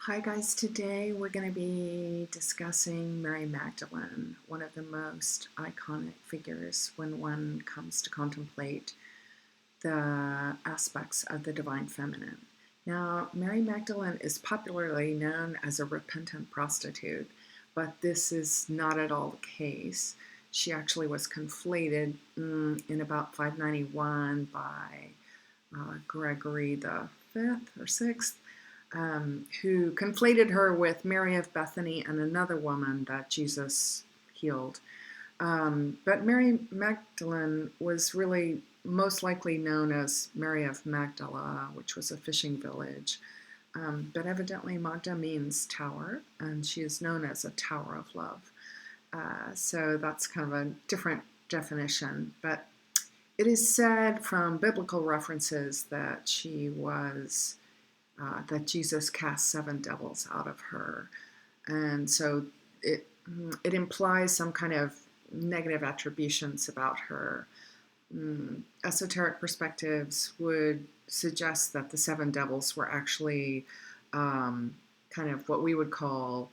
Hi guys, today we're going to be discussing Mary Magdalene, one of the most iconic figures when one comes to contemplate the aspects of the divine feminine. Now, Mary Magdalene is popularly known as a repentant prostitute, but this is not at all the case. She actually was conflated in about 591 by Gregory the Fifth or Sixth, who conflated her with Mary of Bethany and another woman that Jesus healed. But Mary Magdalene was really most likely known as Mary of Magdala, which was a fishing village. But evidently Magda means tower, and she is known as a tower of love. So that's kind of a different definition. But it is said from biblical references that that Jesus cast seven devils out of her. And so it implies some kind of negative attributions about her. Esoteric perspectives would suggest that the seven devils were actually kind of what we would call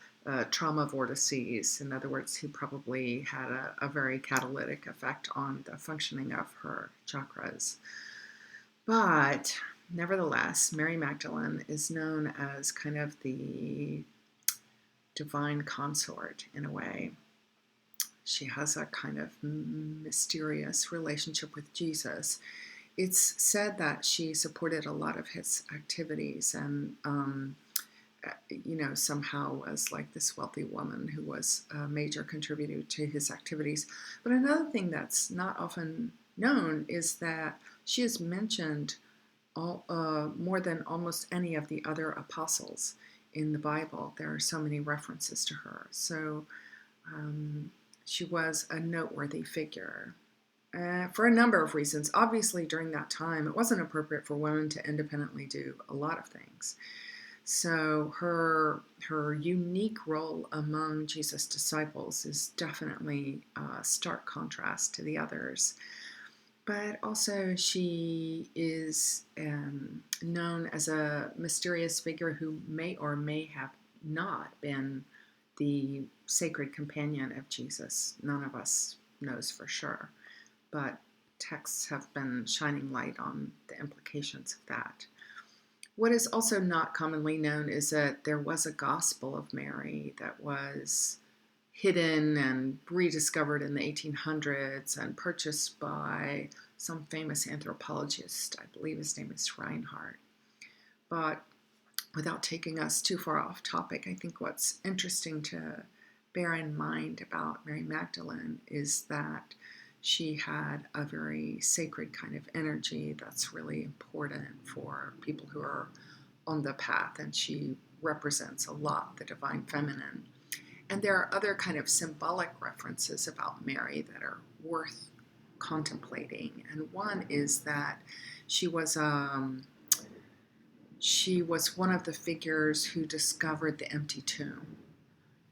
trauma vortices. In other words, who probably had a very catalytic effect on the functioning of her chakras. But nevertheless, Mary Magdalene is known as kind of the divine consort in a way. She has a kind of mysterious relationship with Jesus. It's said that she supported a lot of his activities and, somehow was like this wealthy woman who was a major contributor to his activities. But another thing that's not often known is that she is mentioned more than almost any of the other apostles in the Bible. There are so many references to her. So she was a noteworthy figure for a number of reasons. Obviously, during that time, it wasn't appropriate for women to independently do a lot of things. So her unique role among Jesus' disciples is definitely a stark contrast to the others. But also she is known as a mysterious figure who may or may have not been the sacred companion of Jesus. None of us knows for sure, but texts have been shining light on the implications of that. What is also not commonly known is that there was a Gospel of Mary that was hidden and rediscovered in the 1800s and purchased by some famous anthropologist. I believe his name is Reinhardt. But without taking us too far off topic, I think what's interesting to bear in mind about Mary Magdalene is that she had a very sacred kind of energy that's really important for people who are on the path, and she represents a lot the divine feminine. And there are other kind of symbolic references about Mary that are worth contemplating. And one is that she was one of the figures who discovered the empty tomb.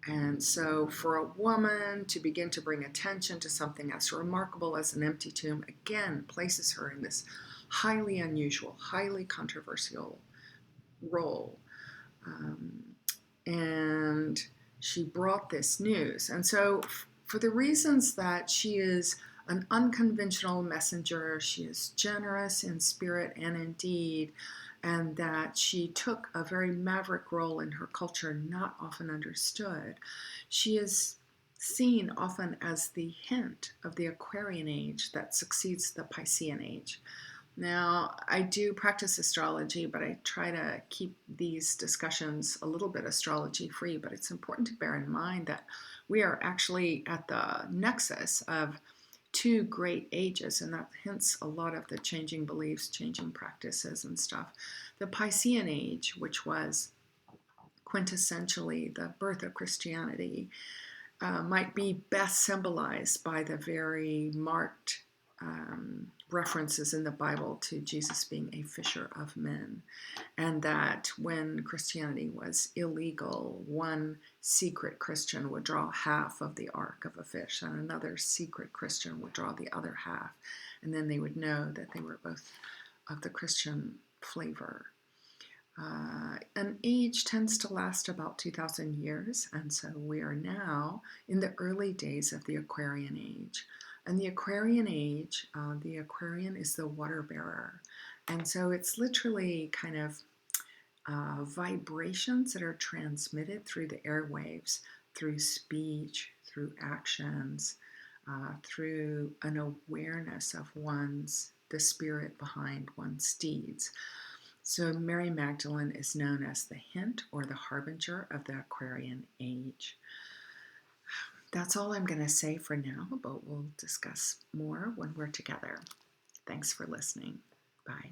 And so for a woman to begin to bring attention to something as remarkable as an empty tomb, again, places her in this highly unusual, highly controversial role. And she brought this news. And so for the reasons that she is an unconventional messenger, she is generous in spirit and in deed, and that she took a very maverick role in her culture not often understood. She is seen often as the hint of the Aquarian age that succeeds the Piscean age. Now, I do practice astrology, but I try to keep these discussions a little bit astrology free, but it's important to bear in mind that we are actually at the nexus of two great ages, and that hints a lot of the changing beliefs, changing practices and stuff. The Piscean age, which was quintessentially the birth of Christianity, might be best symbolized by the very marked references in the Bible to Jesus being a fisher of men, and that when Christianity was illegal, one secret Christian would draw half of the ark of a fish, and another secret Christian would draw the other half, and then they would know that they were both of the Christian flavor. An age tends to last about 2,000 years, and so we are now in the early days of the Aquarian age. And the Aquarian age, the Aquarian is the water bearer. And so it's literally kind of vibrations that are transmitted through the airwaves, through speech, through actions, through an awareness of the spirit behind one's deeds. So Mary Magdalene is known as the hint or the harbinger of the Aquarian age. That's all I'm going to say for now, but we'll discuss more when we're together. Thanks for listening. Bye.